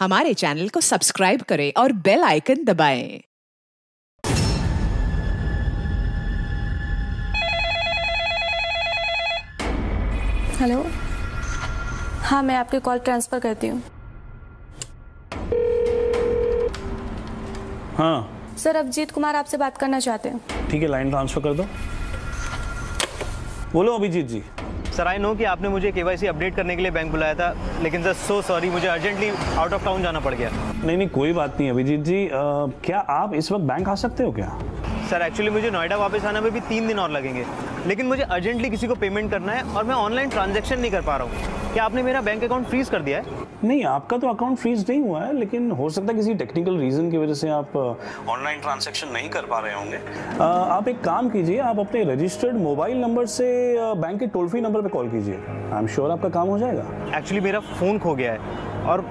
हमारे चैनल को सब्सक्राइब करें और बेल आइकन दबाएं। हेलो, हाँ मैं आपकी कॉल ट्रांसफ़र करती हूँ। हाँ सर, अभिजीत कुमार आपसे बात करना चाहते हैं। ठीक है, लाइन ट्रांसफर कर दो। बोलो अभिजीत जी। सर, आई नो कि आपने मुझे केवाईसी अपडेट करने के लिए बैंक बुलाया था, लेकिन सर सो सॉरी, मुझे अर्जेंटली आउट ऑफ टाउन जाना पड़ गया। नहीं कोई बात नहीं अभिजीत जी। क्या आप इस वक्त बैंक आ सकते हो क्या? सर एक्चुअली मुझे नोएडा वापस आने में भी 3 दिन और लगेंगे, लेकिन मुझे अर्जेंटली किसी को पेमेंट करना है और मैं ऑनलाइन ट्रांजैक्शन नहीं कर पा रहा हूँ। क्या आपने मेरा बैंक अकाउंट फ्रीज कर दिया है? नहीं, आपका तो अकाउंट फ्रीज नहीं हुआ है, लेकिन हो सकता है किसी टेक्निकल रीजन की वजह से आप ऑनलाइन ट्रांजैक्शन नहीं कर पा रहे होंगे। आप एक काम कीजिए, आप अपने रजिस्टर्ड मोबाइल नंबर से बैंक के टोल फ्री नंबर पे कॉल कीजिए। आई एम श्योर आपका काम हो जाएगा। एक्चुअली मेरा फ़ोन खो गया है, और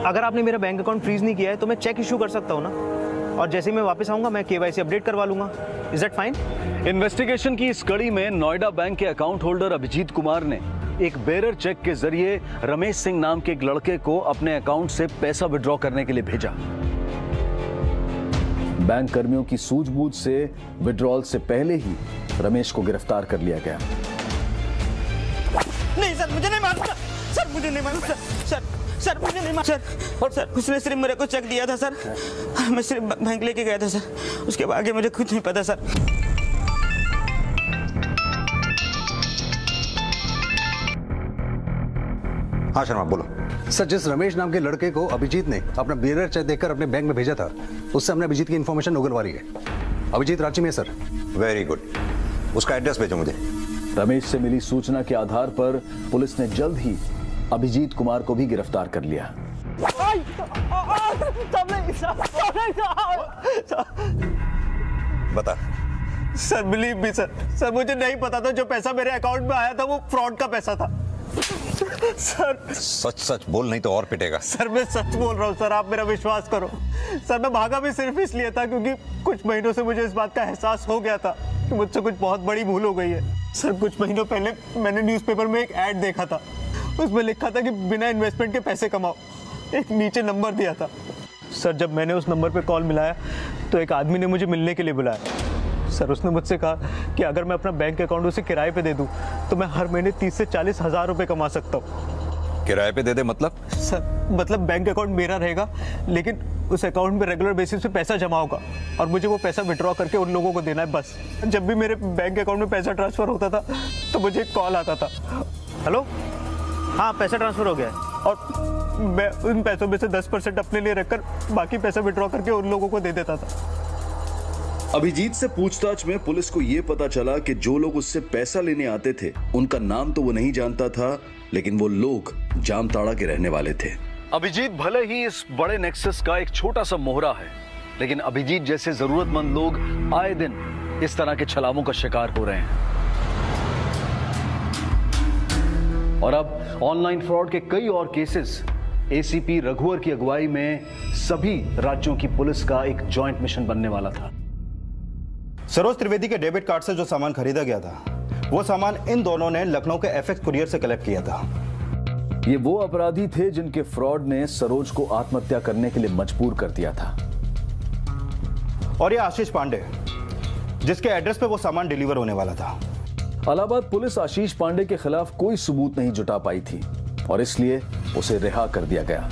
अगर आपने मेरा बैंक अकाउंट फ्रीज नहीं किया है तो मैं चेक इशू कर सकता हूँ ना, और जैसे ही मैं वापस आऊँगा मैं केवाईसी अपडेट करवा लूँगा। Is that fine? इन्वेस्टिगेशन की इस कड़ी में नोएडा बैंक के अकाउंट होल्डर अभिजीत कुमार ने एक बेरर चेक के जरिए रमेश सिंह नाम के एक लड़के को अपने अकाउंट से पैसा विड्रॉ करने के लिए भेजा। बैंक कर्मियों की सूझबूझ से विड्रॉल से पहले ही रमेश को गिरफ्तार कर लिया गया। नहीं सर, मुझे नहीं मालूम सर, मुझे नहीं मालूम सर, मुझे नहीं मालूम सर, उसने सिर्फ मेरे को चेक दिया था सर, मैं सिर्फ बैंक लेके गया था सर, उसके आगे मुझे कुछ नहीं पता सर। हाँ शर्मा बोलो। सर, जिस रमेश नाम के लड़के को अभिजीत ने अपना बेरर चेक देकर अपने बैंक में भेजा था, उससे हमने अभिजीत की इन्फॉर्मेशन उगलवा ली है। अभिजीत रांची में है सर। वेरी गुड, उसका एड्रेस भेजो मुझे। रमेश से मिली सूचना के आधार पर पुलिस ने जल्द ही अभिजीत कुमार को भी गिरफ्तार कर लिया। बता। सर बिलीव मी सर, मुझे नहीं पता था जो पैसा मेरे अकाउंट में आया था वो फ्रॉड का पैसा था। सर सच सच बोल, नहीं तो और पिटेगा। सर मैं सच बोल रहा हूँ सर, आप मेरा विश्वास करो। सर मैं भागा भी सिर्फ इसलिए था क्योंकि कुछ महीनों से मुझे इस बात का एहसास हो गया था कि मुझसे कुछ बहुत बड़ी भूल हो गई है। सर कुछ महीनों पहले मैंने न्यूज़पेपर में एक ऐड देखा था, उसमें लिखा था कि बिना इन्वेस्टमेंट के पैसे कमाओ। एक नीचे नंबर दिया था। सर जब मैंने उस नंबर पर कॉल मिलाया तो एक आदमी ने मुझे मिलने के लिए बुलाया। सर उसने मुझसे कहा कि अगर मैं अपना बैंक अकाउंट उसे किराए पे दे दूं तो मैं हर महीने 30 से 40 हज़ार रुपये कमा सकता हूँ। किराए पे दे दे मतलब? सर मतलब बैंक अकाउंट मेरा रहेगा, लेकिन उस अकाउंट में रेगुलर बेसिस पे पैसा जमा होगा और मुझे वो पैसा विड्रॉ करके उन लोगों को देना है बस। जब भी मेरे बैंक अकाउंट में पैसा ट्रांसफ़र होता था तो मुझे एक कॉल आता था, हेलो हाँ पैसा ट्रांसफ़र हो गया है, और मैं उन पैसों में से 10% अपने लिए रखकर बाकी पैसा विड्रॉ करके उन लोगों को दे देता था। अभिजीत से पूछताछ में पुलिस को यह पता चला कि जो लोग उससे पैसा लेने आते थे उनका नाम तो वो नहीं जानता था, लेकिन वो लोग जामताड़ा के रहने वाले थे। अभिजीत भले ही इस बड़े नेक्सस का एक छोटा सा मोहरा है, लेकिन अभिजीत जैसे जरूरतमंद लोग आए दिन इस तरह के छलावों का शिकार हो रहे हैं। और अब ऑनलाइन फ्रॉड के कई और केसेस एसीपी रघुवर की अगुवाई में सभी राज्यों की पुलिस का एक जॉइंट मिशन बनने वाला था। सरोज त्रिवेदी के डेबिट कार्ड से जो सामान खरीदा गया था वो सामान इन दोनों ने लखनऊ के एफएक्स कुरियर से कलेक्ट किया था। ये वो अपराधी थे जिनके फ्रॉड ने सरोज को आत्महत्या करने के लिए मजबूर कर दिया था। और ये आशीष पांडे, जिसके एड्रेस पे वो सामान डिलीवर होने वाला था। इलाहाबाद पुलिस आशीष पांडे के खिलाफ कोई सबूत नहीं जुटा पाई थी और इसलिए उसे रिहा कर दिया गया।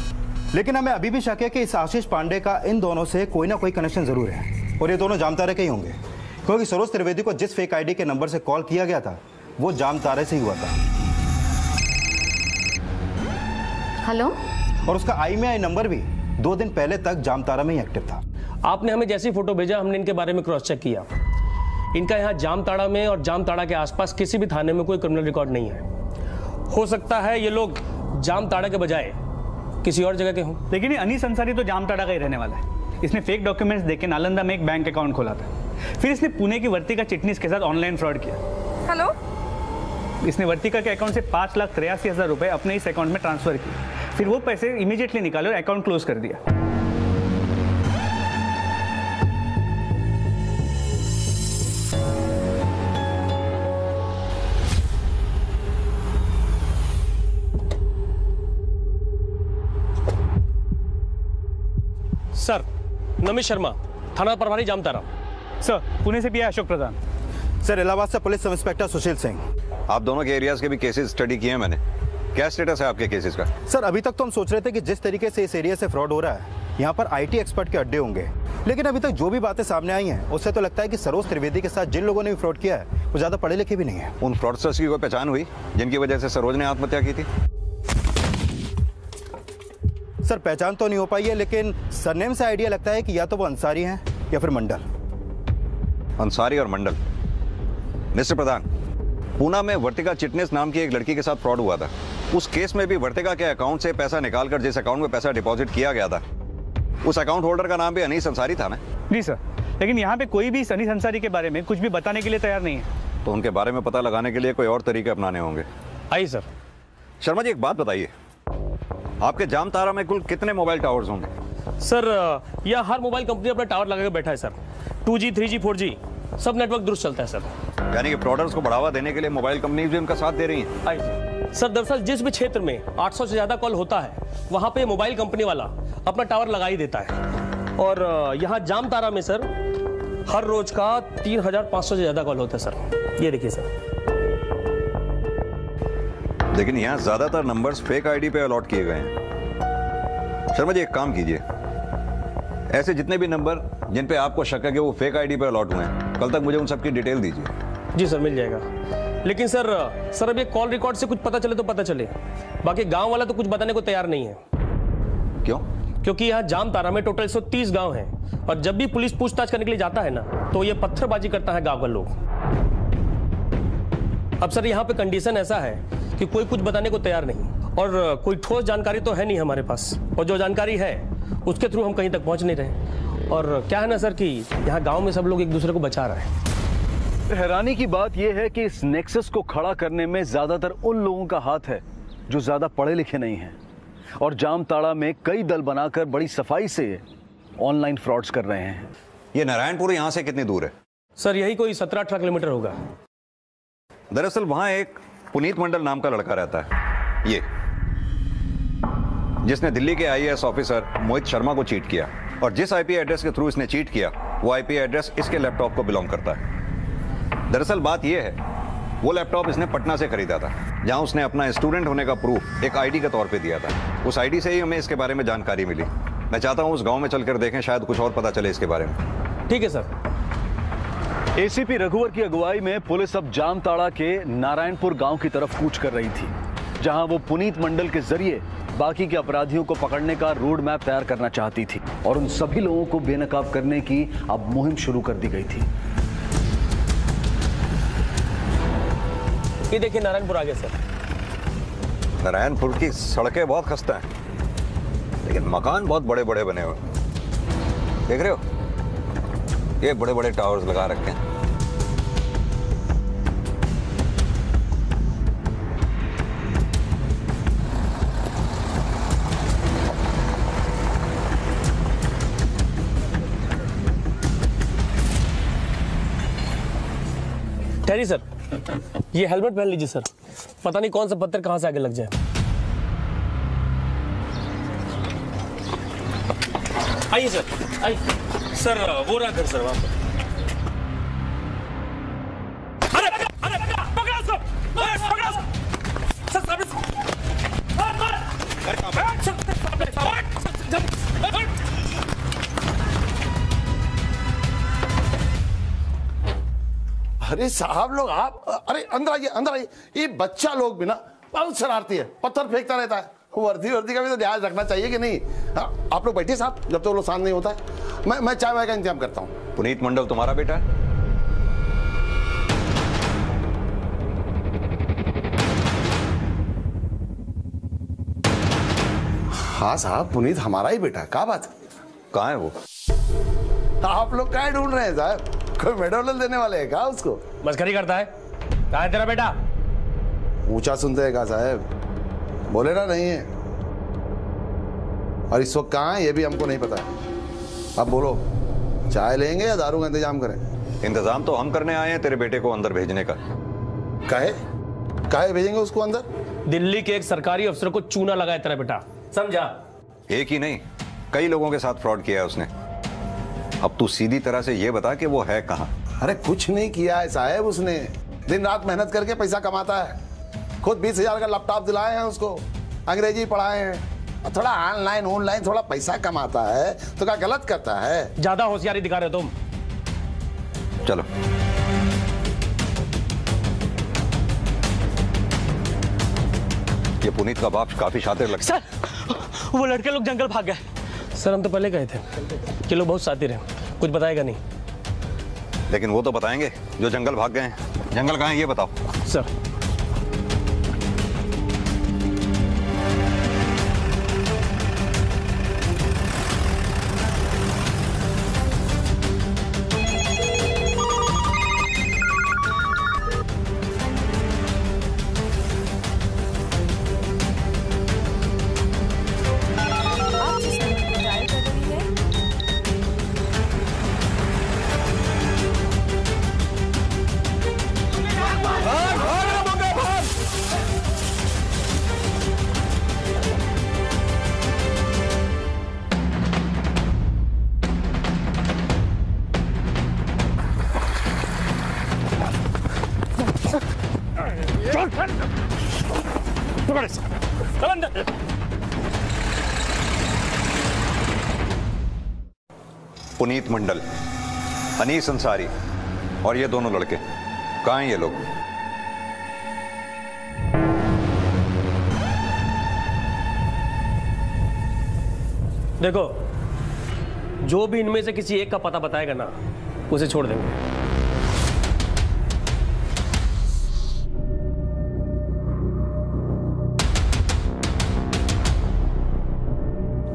लेकिन हमें अभी भी शक है कि इस आशीष पांडे का इन दोनों से कोई ना कोई कनेक्शन जरूर है, और ये दोनों जामताड़े के ही होंगे, क्योंकि सरोज त्रिवेदी को जिस फेक आईडी के नंबर से कॉल किया गया था वो जामताड़े से ही हुआ था। हेलो, और उसका IMEI नंबर भी 2 दिन पहले तक जामताड़ा में ही एक्टिव था। आपने हमें जैसी फोटो भेजा हमने इनके बारे में क्रॉस चेक किया। इनका यहाँ जामताड़ा में और जामताड़ा के आसपास किसी भी थाने में कोई क्रिमिनल रिकॉर्ड नहीं है। हो सकता है ये लोग जामताड़ा के बजाय किसी और जगह के हों। लेकिन ये अनीस अंसारी तो जामताड़ा का ही रहने वाला है। इसने फेक डॉक्यूमेंट्स देके नालंदा में एक बैंक अकाउंट खोला था, फिर इसने पुणे की वर्तिका चिटनीस के साथ ऑनलाइन फ्रॉड किया। हेलो, इसने वर्तिका के अकाउंट से 5,83,000 रुपए अपने इस अकाउंट में ट्रांसफर किए, फिर वो पैसे इमीडिएटली निकाले और अकाउंट क्लोज कर दिया। सर, नमित शर्मा, थाना प्रभारी जामताड़ा। सर, पुणे से भी है अशोक प्रधान। सर, इलाहाबाद से police sub inspector Sushil Singh. आप दोनों के एरियाज के भी केसेस स्टडी किए हैं मैंने। क्या स्टेटस है आपके केसेस का? सर, अभी तक तो हम सोच रहे थे कि जिस तरीके से इस एरिया से फ्रॉड हो रहा है यहाँ पर आईटी एक्सपर्ट के अड्डे होंगे, लेकिन अभी तक जो भी बातें सामने आई हैं उससे तो लगता है कि सरोज त्रिवेदी के साथ जिन लोगों ने भी फ्रॉड किया है वो ज्यादा पढ़े लिखे भी नहीं है। उन फ्रॉडस्टर्स की कोई पहचान हुई जिनकी वजह से सरोज ने आत्महत्या की थी? सर, पहचान तो नहीं हो पाई है, लेकिन सरनेम से आइडिया लगता है कि या तो वो अंसारी हैं या फिर मंडल। अंसारी और मंडल। मिस्टर प्रधान, पूना में वर्तिका चिटनेस नाम की एक लड़की के साथ फ्रॉड हुआ था। उस केस में भी वर्तिका के अकाउंट से पैसा निकालकर जिस अकाउंट में पैसा डिपॉजिट किया गया था, उस अकाउंट होल्डर का नाम भी अनीस अंसारी था ना? जी सर, लेकिन यहाँ पे कोई भी अनीस अंसारी के बारे में कुछ भी बताने के लिए तैयार नहीं है। तो उनके बारे में पता लगाने के लिए कोई और तरीके अपनाने होंगे। आइए सर। शर्मा जी, एक बात बताइए, आपके जामताड़ा में कुल कितने मोबाइल टावर्स होंगे? सर, यह हर मोबाइल कंपनी अपना टावर लगा के बैठा है सर। 2G, 3G, 4G सब नेटवर्क दुरुस्त चलता है सर। यानी कि फ्रॉडर्स को बढ़ावा देने के लिए मोबाइल कंपनीज भी उनका साथ दे रही हैं। आइए सर, दरअसल जिस भी क्षेत्र में 800 से ज्यादा कॉल होता है वहां पे मोबाइल कंपनी वाला अपना टावर लगा ही देता है। और यहाँ जामताड़ा में सर हर रोज का 3500 से ज्यादा कॉल होता है सर। ये देखिए सर। लेकिन यहाँ ज्यादातर नंबर्स फेक आईडी पे अलॉट किए गए हैं। शर्मा जी, एक काम कीजिए, ऐसे जितने भी नंबर जिन पे आपको शक है कि वो फेक आईडी पे अलॉट हुए हैं, कल तक मुझे उन सबकी डिटेल दीजिए। जी सर, मिल जाएगा। लेकिन सर अब ये कॉल रिकॉर्ड से कुछ पता चले तो पता चले, बाकी गांव वाला तो कुछ बताने को तैयार नहीं है। क्यों? क्योंकि यहाँ जामताड़ा में टोटल 130 गांव हैं और जब भी पुलिस पूछताछ करने के लिए जाता है ना तो ये पत्थरबाजी करता है गांव का लोग। अब सर यहाँ पे कंडीशन ऐसा है कि कोई कुछ बताने को तैयार नहीं और कोई ठोस जानकारी तो है नहीं हमारे पास, और जो जानकारी है उसके थ्रू हम कहीं तक पहुंच नहीं रहे। और क्या है ना सर कि यहाँ गांव में सब लोग एक दूसरे को बचा रहे हैं। हैरानी की बात यह है कि इस नेक्सस को खड़ा करने में ज्यादातर उन लोगों का हाथ है जो ज्यादा पढ़े लिखे नहीं हैं और जामताड़ा में कई दल बनाकर बड़ी सफाई से ऑनलाइन फ्रॉड्स कर रहे हैं। ये नारायणपुर यहाँ से कितनी दूर है? सर यही कोई 17-18 किलोमीटर होगा। दरअसल वहां एक पुनीत मंडल नाम का लड़का रहता है, ये जिसने दिल्ली के IAS ऑफिसर मोहित शर्मा को चीट किया, और जिस IP एड्रेस के थ्रू इसने चीट किया वो IP एड्रेस इसके लैपटॉप को बिलोंग करता है। दरअसल बात यह है, वो लैपटॉप इसने पटना से खरीदा था, जहां उसने अपना स्टूडेंट होने का प्रूफ एक ID के तौर पे दिया था। उस ID से ही हमें इसके बारे में जानकारी मिली। मैं चाहता हूं उस गांव में चलकर देखें, शायद कुछ और पता चले इसके बारे में। ठीक है सर। ACP रघुवर की अगुवाई में पुलिस अब जामताड़ा के नारायणपुर गांव की तरफ कूच कर रही थी, जहां वो पुनीत मंडल के जरिए बाकी के अपराधियों को पकड़ने का रोड मैप तैयार करना चाहती थी और उन सभी लोगों को बेनकाब करने की अब मुहिम शुरू कर दी गई थी। ये देखिए नारायणपुर आ गया सर। नारायणपुर की सड़कें बहुत खस्ता हैं, लेकिन मकान बहुत बड़े बड़े बने हुए, देख रहे हो? ये बड़े बड़े टावर्स लगा रखे हैं। ठहरिए सर, ये हेलमेट पहन लीजिए सर, पता नहीं कौन सा पत्थर कहां से आगे लग जाए। आइए सर, आइए सर। वो रहा घर सर वहां पर। अरे पकड़ा उसको, पकड़ा उसको सर। सामने अरे साहब लोग आप, अरे अंदर आइए, अंदर आइए। ये बच्चा लोग भी ना बहुत शरारती है, पत्थर फेंकता रहता है। वर्दी का भी तो ध्यान रखना चाहिए कि नहीं? आप लोग बैठिए साहब, जब तक वो लोग शांत नहीं होता है मैं चाय वाय का इंतजाम करता हूँ। पुनीत मंडल तुम्हारा बेटा है? हाँ साहब, पुनीत हमारा ही बेटा है। क्या बात है? कहाँ है वो? आप लोग क्या ढूंढ रहे हैं साहब? कोई मेडल देने वाले हैं क्या उसको? मस्करी करता है। कहाँ है तेरा बेटा? ऊंचा सुनते हैं क्या साहब? बोले ना नहीं है। और इस वक्त कहाँ है ये भी हमको नहीं पता है। अब बोलो, चाय लेंगे या दारू का इंतजाम करें? इंतजाम तो हम करने आए हैं तेरे बेटे को अंदर भेजने का। काहे भेजेंगे उसको अंदर? दिल्ली के एक सरकारी अफसर को चूना लगाया तेरा बेटा, समझा? एक ही नहीं, कई लोगों के साथ फ्रॉड किया है उसने। अब तू सीधी तरह से ये बता कि वो है कहाँ। अरे कुछ नहीं किया है साहब, उसने दिन रात मेहनत करके पैसा कमाता है। खुद 20,000 का लैपटॉप दिलाए हैं उसको, अंग्रेजी पढ़ाए हैं, थोड़ा ऑनलाइन थोड़ा पैसा कमाता है तो क्या गलत करता है? ज्यादा होशियारी दिखा रहे हो तुम। चलो ये पुनीत का बाप काफी शातिर लगता है। सर वो लड़के लोग जंगल भाग गए। सर हम तो पहले गए थे कि लोग बहुत शातिर हैं, कुछ बताएगा नहीं। लेकिन वो तो बताएंगे जो जंगल भाग गए हैं। जंगल कहाँ है ये बताओ। सर पुनीत मंडल, अनीस अंसारी और ये दोनों लड़के कहाँ हैं ये लोग? देखो जो भी इनमें से किसी एक का पता बताएगा ना उसे छोड़ देंगे।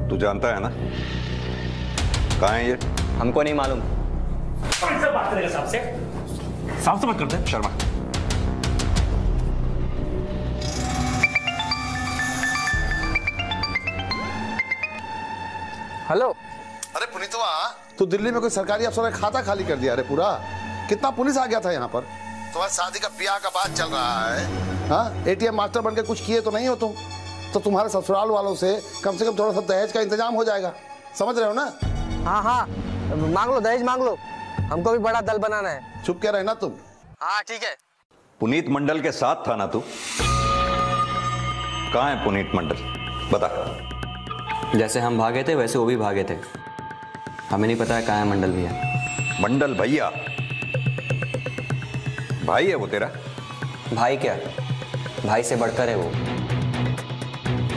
तू जानता है ना कहाँ है ये? हमको नहीं मालूम। बात करेगा साहब से, साहब से बात करते हैं। शर्मा हेलो। अरे पुनीतवा, तू दिल्ली में कोई सरकारी अफसर का खाता खाली कर दिया? अरे पूरा कितना पुलिस आ गया था यहाँ पर। तुम्हारी शादी का ब्याह का बात चल रहा है, हाँ? एटीएम मास्टर बनकर कुछ किए तो नहीं हो तुम? तो तुम्हारे ससुराल वालों से कम थोड़ा सा दहेज का इंतजाम हो जाएगा, समझ रहे हो ना? हाँ हाँ मांग लो, दहेज मांग लो, हमको भी बड़ा दल बनाना है। चुप क्या रहना तुम। हाँ ठीक है। पुनीत मंडल के साथ था ना तू? कहाँ है पुनीत मंडल बता। जैसे हम भागे थे वैसे वो भी भागे थे, हमें नहीं पता है कहाँ है मंडल भैया। मंडल भैया भाई है वो तेरा? भाई क्या, भाई से बढ़कर है वो।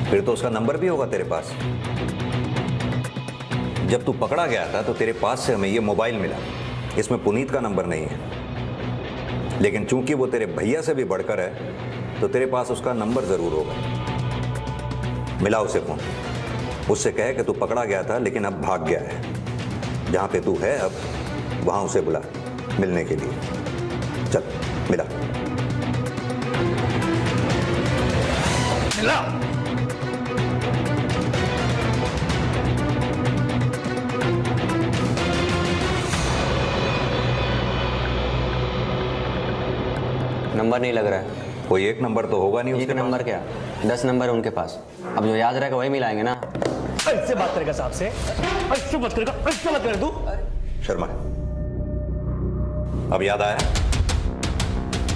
फिर तो उसका नंबर भी होगा तेरे पास। जब तू पकड़ा गया था तो तेरे पास से हमें ये मोबाइल मिला, इसमें पुनीत का नंबर नहीं है, लेकिन चूंकि वो तेरे भैया से भी बढ़कर है तो तेरे पास उसका नंबर जरूर होगा। मिला उसे फोन, उससे कहे कि तू पकड़ा गया था लेकिन अब भाग गया है। जहां पे तू है अब वहां उसे बुला मिलने के लिए। चल मिला। मिला। नंबर नहीं लग रहा है। कोई एक नंबर तो होगा नहीं उसके नंबर क्या, 10 नंबर है उनके पास। अब जो याद रहेगा वही मिलाएंगे ना। ऐसे बात करेगा साहब से, ऐसे बात करेगा, ऐसे बात करे तू। शर्मा अब याद आया?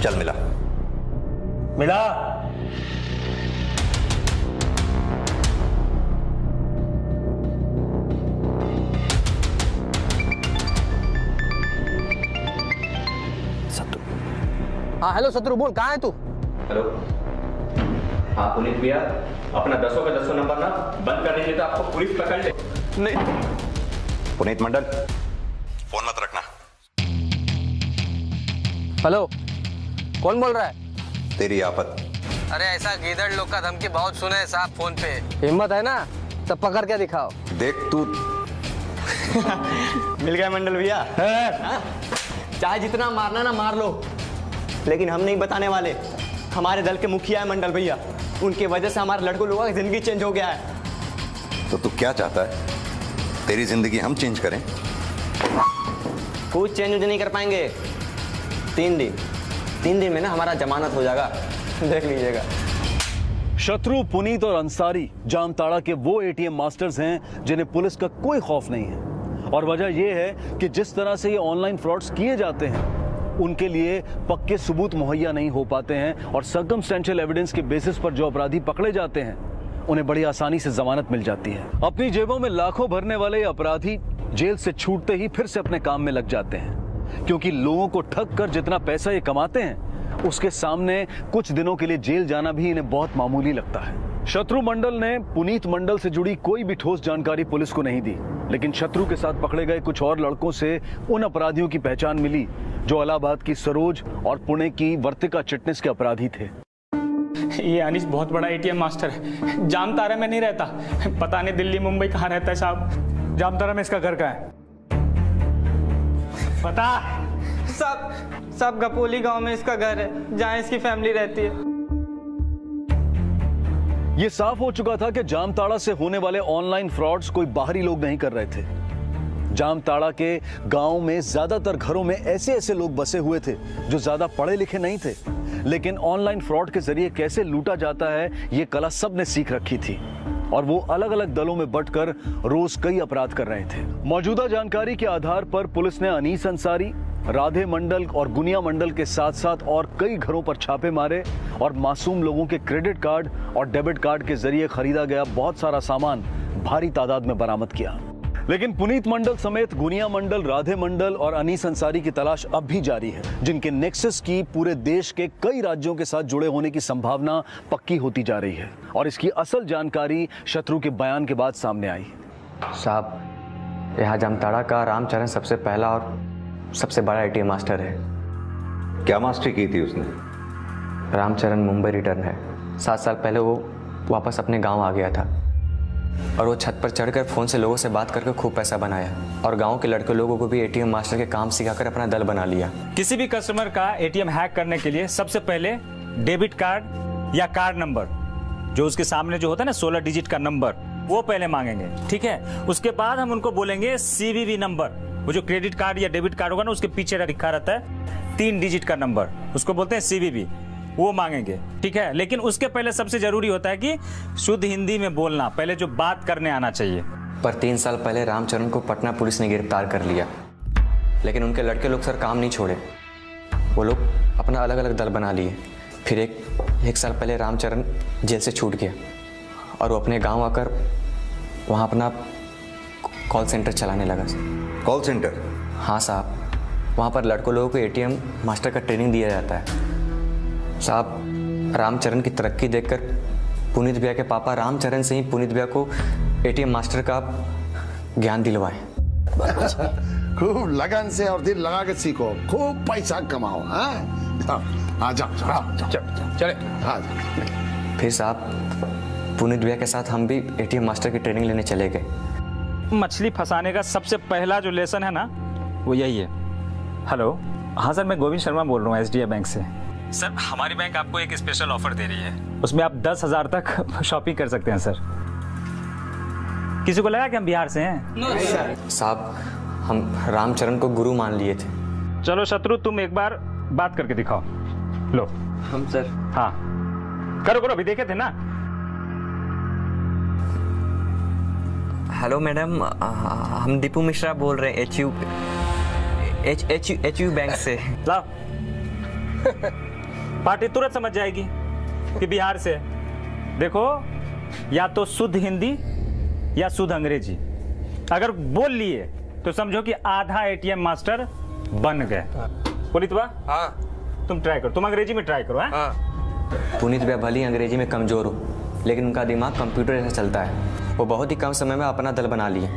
चल मिला। मिला। हाँ हेलो शत्रु, बोल कहाँ है तू? हेलो हाँ पुनीत भैया, अपना 10 का 10 नंबर ना बंद कर दीजिए तो आपको पुलिस पकड़ ले। नहीं पुनीत मंडल फोन मत रखना। हेलो कौन बोल रहा है? तेरी आफत। अरे ऐसा गीदड़ लोग का धमकी बहुत सुने हैं साहब फोन पे। हिम्मत है ना तब पकड़ के दिखाओ। देख तू मिल गया मंडल भैया। चाहे जितना मारना ना मार लो, लेकिन हम नहीं बताने वाले। हमारे दल के मुखिया है मंडल भैया, उनकी वजह से हमारे लड़कों लोगों की जिंदगी चेंज हो गया है। तो तू क्या चाहता है? तेरी जिंदगी हम चेंज करें? कुछ चेंज नहीं कर पाएंगे। 3 दिन में ना हमारा जमानत हो जाएगा, देख लीजिएगा। शत्रु, पुनीत और अंसारी जामताड़ा के वो एटीएम मास्टर्स हैं जिन्हें पुलिस का कोई खौफ नहीं है। और वजह यह है कि जिस तरह से ये ऑनलाइन फ्रॉड्स किए जाते हैं उनके लिए पक्के सबूत मुहैया नहीं हो पाते हैं और सर्कमस्टेंशियल एविडेंस के बेसिस पर जो अपराधी पकड़े जाते हैं उन्हें बड़ी आसानी से जमानत मिल जाती है। अपनी जेबों में लाखों भरने वाले अपराधी जेल से छूटते ही फिर से अपने काम में लग जाते हैं, क्योंकि लोगों को ठग कर जितना पैसा ये कमाते हैं उसके सामने कुछ दिनों के लिए जेल जाना भी इन्हें बहुत मामूली लगता है। शत्रु मंडल ने पुनीत मंडल से जुड़ी कोई भी ठोस जानकारी पुलिस को नहीं दी, लेकिन शत्रु के साथ पकड़े गए कुछ और लड़कों से उन अपराधियों की पहचान मिली जो इलाहाबाद की सरोज और पुणे की वर्तिका चिटनिस के अपराधी थे। ये अनीस बहुत बड़ा एटीएम मास्टर है, जामताड़ा में नहीं रहता, पता नहीं दिल्ली मुंबई कहाँ रहता है साहब। जामताड़ा में इसका घर कहाँ है? पता सब गपोली गांव में इसका घर है, जहाँ इसकी फैमिली रहती है। यह साफ हो चुका था कि जामताड़ा से होने वाले ऑनलाइन फ्रॉड्स कोई बाहरी लोग नहीं कर रहे थे। जामताड़ा के गांव में ज्यादातर घरों में ऐसे लोग बसे हुए थे जो ज्यादा पढ़े लिखे नहीं थे, लेकिन ऑनलाइन फ्रॉड के जरिए कैसे लूटा जाता है ये कला सबने सीख रखी थी और वो अलग अलग दलों में बंटकर रोज कई अपराध कर रहे थे। मौजूदा जानकारी के आधार पर पुलिस ने अनीस अंसारी, राधे मंडल और गुनिया मंडल के साथ साथ और कई घरों पर छापे मारे और मासूम लोगों के क्रेडिट कार्ड और डेबिट कार्ड के जरिए खरीदा गया बहुत सारा सामान भारी तादाद में बरामद किया। लेकिन पुनीत मंडल समेत गुनिया मंडल, राधे मंडल और अनीस अंसारी की तलाश अब भी जारी है, जिनके नेक्सस की पूरे देश के कई राज्यों के साथ जुड़े होने की संभावना पक्की होती जा रही है और इसकी असल जानकारी शत्रु के बयान के बाद सामने आई। साहब, यहाँ जामताड़ा का रामचरण सबसे पहला और सबसे बड़ा एटीएम मास्टर है। क्या मास्टरी की थी उसने? रामचरण मुंबई रिटर्न है। 7 साल पहले वो वापस अपने गांव आ गया था और वो छत पर चढ़कर फोन से लोगों से बात करके खूब पैसा बनाया और गांव के लड़के लोगों को भी एटीएम मास्टर के काम सिखाकर अपना दल बना लिया। किसी भी कस्टमर का एटीएम हैक करने के लिए सबसे पहले डेबिट कार्ड या कार्ड नंबर, जो उसके सामने जो होता है ना 16 डिजिट का नंबर, वो पहले मांगेंगे, ठीक है। उसके बाद हम उनको बोलेंगे सीवीवी नंबर, वो जो क्रेडिट कार्ड या डेबिट कार्ड होगा ना उसके पीछे लिखा रहता है 3 डिजिट का नंबर, उसको बोलते हैं सीवीवी, वो मांगेंगे, ठीक है। लेकिन उसके पहले सबसे जरूरी होता है कि शुद्ध हिंदी में बोलना, पहले जो बात करने आना चाहिए। पर 3 साल पहले रामचरण को पटना पुलिस ने गिरफ्तार कर लिया, लेकिन उनके लड़के लोग सर काम नहीं छोड़े, वो लोग अपना अलग अलग दल बना लिए। फिर एक साल पहले रामचरण जेल से छूट गया और वो अपने गांव आकर वहाँ अपना कॉल सेंटर चलाने लगा। Call centre? हाँ साहब, वहाँ पर लड़कों लोगों को एटीएम मास्टर का ट्रेनिंग दिया जाता है। साहब, रामचरण की तरक्की देखकर पुनीत भैया के पापा रामचरण से ही पुनीत भैया को एटीएम मास्टर का ज्ञान दिलवाए। खूब लगन से और दिल लगा के सीखो, खूब पैसा कमाओ। चले। फिर साहब, पुनीत भैया के साथ हम भी एटीएम मास्टर की ट्रेनिंग लेने चले गए। मछली फंसाने का सबसे पहला जो लेसन है ना, वो यही है। हेलो, हाँ सर, मैं गोविंद शर्मा बोल रहा हूँ एसडीए बैंक से। सर, हमारी बैंक आपको एक स्पेशल ऑफर दे रही है, उसमें आप 10,000 तक शॉपिंग कर सकते हैं सर। किसी को लगा कि हम बिहार से हैं? साहब, हम रामचरण को गुरु मान लिए थे। चलो शत्रु, तुम एक बार बात करके दिखाओ। लो। हम सर? हाँ, करो, अभी देखे थे ना। हेलो मैडम, हम दीपू मिश्रा बोल रहे हैं एचयू बैंक से। लाओ। पार्टी तुरंत समझ जाएगी कि बिहार से। देखो, या तो शुद्ध हिंदी या शुद्ध अंग्रेजी, अगर बोल लिए तो समझो कि आधा एटीएम मास्टर बन गए। पुनीत भैया, हाँ, तुम ट्राई करो, तुम अंग्रेजी में ट्राई करो। हाँ। पुनीत भैया भली अंग्रेजी में कमजोर हो, लेकिन उनका दिमाग कंप्यूटर जैसा चलता है। वो बहुत ही कम समय में अपना दल बना लिए।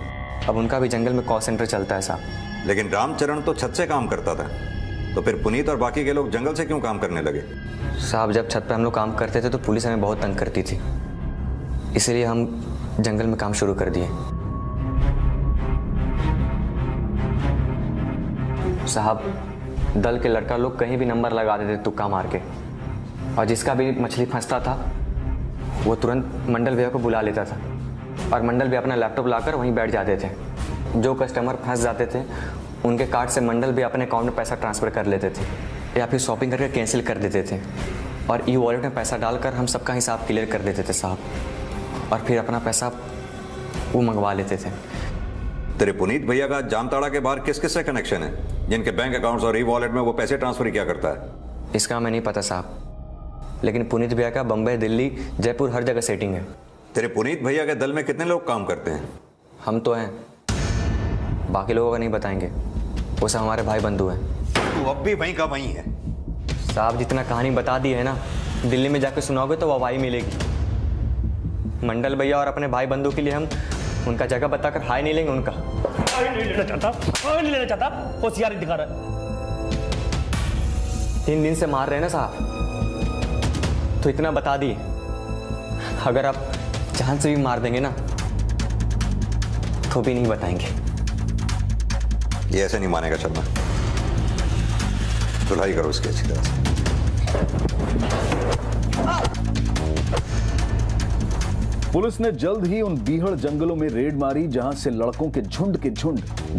अब उनका भी जंगल में कॉल सेंटर चलता है साहब। लेकिन रामचरण तो छत से काम करता था, तो फिर पुनीत और बाकी के लोग जंगल से क्यों काम करने लगे? साहब, जब छत पर हम लोग काम करते थे तो पुलिस हमें बहुत तंग करती थी, इसलिए हम जंगल में काम शुरू कर दिए। साहब, दल के लड़का लोग कहीं भी नंबर लगा देते तुक्का मार के, और जिसका भी मछली फंसता था वो तुरंत मंडल भैया को बुला लेता था और मंडल भैया अपना लैपटॉप लाकर वहीं बैठ जाते थे। जो कस्टमर फंस जाते थे उनके कार्ड से मंडल भी अपने अकाउंट में पैसा ट्रांसफ़र कर लेते थे या फिर शॉपिंग करके कैंसिल कर देते थे। और ई वॉलेट में पैसा डालकर हम सबका हिसाब क्लियर कर देते थे साहब, और फिर अपना पैसा वो मंगवा लेते थे। तेरे पुनीत भैया का जामताड़ा के बाहर किस किस से कनेक्शन है, जिनके बैंक अकाउंट्स और ई वॉलेट में वो पैसे ट्रांसफर किया करता है? इसका हमें नहीं पता साहब, लेकिन पुनीत भैया का बम्बई, दिल्ली, जयपुर हर जगह सेटिंग है। तेरे पुनीत भैया के दल में कितने लोग काम करते हैं? हम तो हैं, बाकी लोगों का नहीं बताएंगे, वो सब हमारे भाई बंधु हैं। तू अब भी वहीं का वहीं है साहब, जितना कहानी बता दी है ना, दिल्ली में जाकर सुनाओगे तो वाहवाही मिलेगी। मंडल भैया और अपने भाई बंधु के लिए हम उनका जगह बताकर हाय नहीं लेंगे उनका। नहीं लेना चाहता, होशियारी दिखा रहा है। 3 दिन से मार रहे हैं ना साहब, तो इतना बता दिए, अगर आप जान से भी मार देंगे ना तो भी नहीं बताएंगे। ये ऐसे नहीं मानेगा शर्मा, धुलाई करो उसकी अच्छी तरह से। पुलिस ने जल्द ही उन बीहड़ जंगलों में रेड मारी जहां से लड़कों के झुंड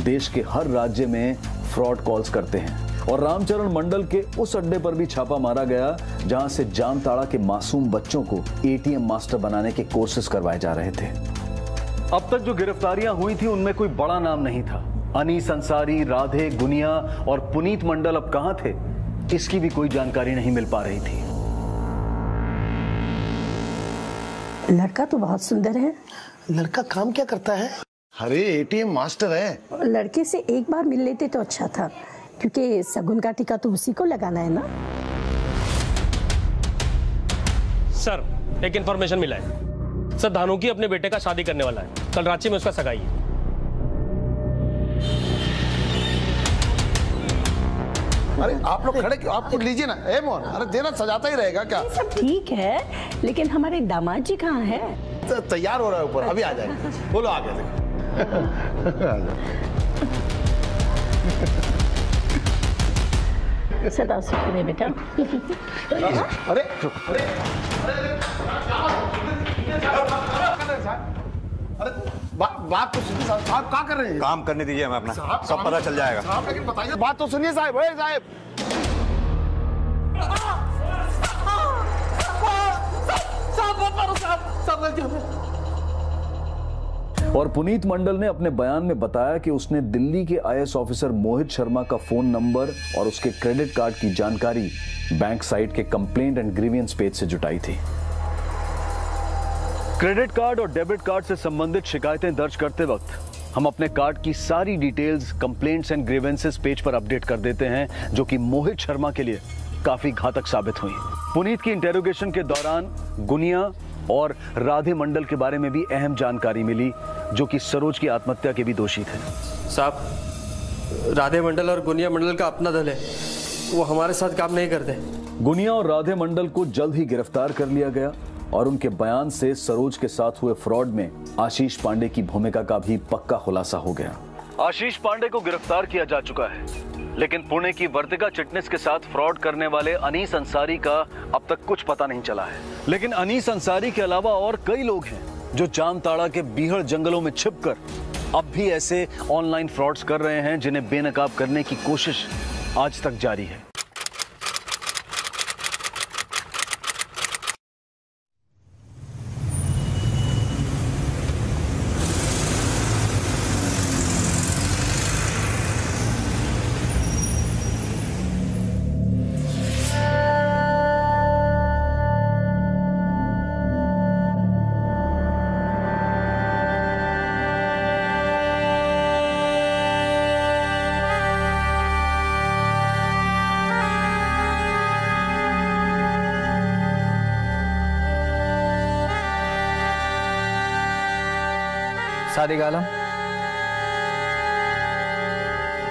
देश के हर राज्य में फ्रॉड कॉल्स करते हैं, और रामचरण मंडल के उस अड्डे पर भी छापा मारा गया जहां से जामताड़ा के मासूम बच्चों को एटीएम मास्टर बनाने के कोर्सेज करवाए जा रहे थे। अब तक जो गिरफ्तारियां हुई थी उनमें कोई बड़ा नाम नहीं था। अनीस अंसारी, राधे, गुनिया और पुनीत मंडल अब कहां थे, इसकी भी कोई जानकारी नहीं मिल पा रही थी। लड़का तो बहुत सुंदर है। लड़का काम क्या करता है? अरे एटीएम मास्टर है। लड़के से एक बार मिल लेते तो अच्छा था, क्योंकि सगुन का टीका तो उसी को लगाना है ना। सर, एक इंफॉर्मेशन मिला है। सर, धानुकी अपने बेटे का शादी करने वाला है, कल रांची में उसका सगाई है। अरे आप लोग खड़े क्यों? आप लीजिए ना। ए मोहन, अरे देना सजाता ही रहेगा क्या? सब ठीक है, लेकिन हमारे दामाद जी कहाँ है? तैयार हो रहा है ऊपर, अभी आ जाएंगे। बोलो आ गया। सदा सुखी बेटा। अरे बात तो सुनिए साहब, क्या कर रहे हैं? काम करने दीजिए हमें अपना, सब पता चल जाएगा। साहब लेकिन बताइए, बात तो सुनिए साहब। साहब और पुनीत मंडल ने अपने बयान में बताया कि उसने दिल्ली के आईएएस ऑफिसर मोहित शर्मा का फोन नंबर और उसके क्रेडिट कार्ड की जानकारी बैंक साइट के कंप्लेंट एंड ग्रीवियंस पेज से जुटाई थी। क्रेडिट कार्ड और डेबिट कार्ड से संबंधित शिकायतें दर्ज करते वक्त हम अपने कार्ड की सारी details complaints and grievances page पर अपडेट कर देते हैं, जो कि मोहित शर्मा के लिए काफी घातक साबित हुई। पुनीत की इंटेरोगेशन के दौरान गुनिया और राधे मंडल के बारे में भी अहम जानकारी मिली, जो कि सरोज की आत्महत्या के भी दोषी थे। साहब, राधे मंडल और गुनिया मंडल का अपना दल है, वो हमारे साथ काम नहीं करते। गुनिया और राधे मंडल को जल्द ही गिरफ्तार कर लिया गया और उनके बयान से सरोज के साथ हुए फ्रॉड में आशीष पांडे की भूमिका का भी पक्का खुलासा हो गया। आशीष पांडे को गिरफ्तार किया जा चुका है, लेकिन पुणे की वर्तिका चिटनिस के साथ फ्रॉड करने वाले अनीस अंसारी का अब तक कुछ पता नहीं चला है। लेकिन अनीस अंसारी के अलावा और कई लोग हैं जो जामताड़ा के बीहड़ जंगलों में छिपकर अब भी ऐसे ऑनलाइन फ्रॉड्स कर रहे हैं, जिन्हें बेनकाब करने की कोशिश आज तक जारी है। सादिक आलम,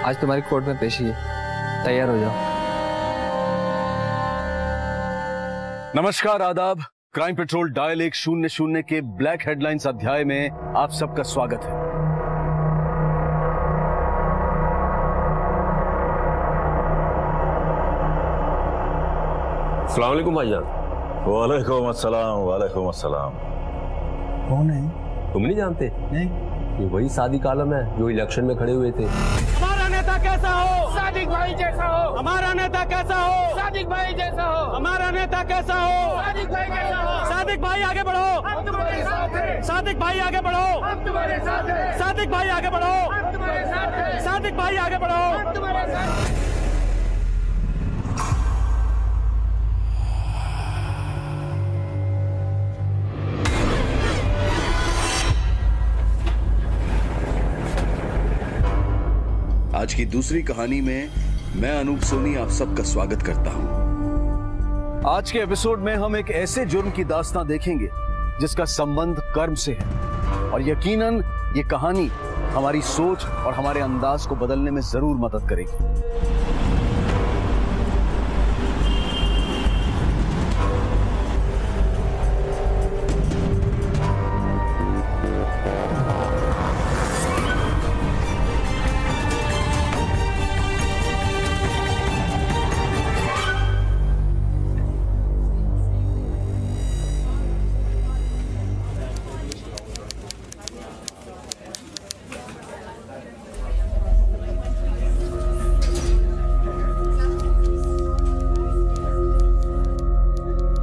आज तुम्हारी कोर्ट में पेशी है, तैयार हो जाओ। नमस्कार, आदाब। क्राइम पेट्रोल डायल 100 के ब्लैक हेडलाइंस अध्याय में आप सबका स्वागत है। अस्सलाम वालेकुम भाईजान। वालेकुम अस्सलाम, वालेकुम अस्सलाम। कौन है? तुम नहीं जानते? नहीं। ये वही सादिक आलम है जो इलेक्शन में खड़े हुए थे। हमारा नेता नेता कैसा हो? सादिक भाई जैसा हो। हमारा नेता कैसा हो? सादिक भाई जैसा हो। हमारा नेता कैसा हो? सादिक भाई जैसा हो। सादिक भाई आगे बढ़ो। हम तुम्हारे साथ हैं। सादिक भाई आगे बढ़ो। हम तुम्हारे साथ हैं। सादिक भाई आगे बढ़ो। हम तुम्हारे साथ हैं। सादिक भाई आगे बढ़ो। हम तुम्हारे साथ हैं। आज की दूसरी कहानी में मैं अनूप सोनी आप सबका स्वागत करता हूं। आज के एपिसोड में हम एक ऐसे जुर्म की दास्तां देखेंगे जिसका संबंध कर्म से है और यकीनन ये कहानी हमारी सोच और हमारे अंदाज को बदलने में जरूर मदद करेगी।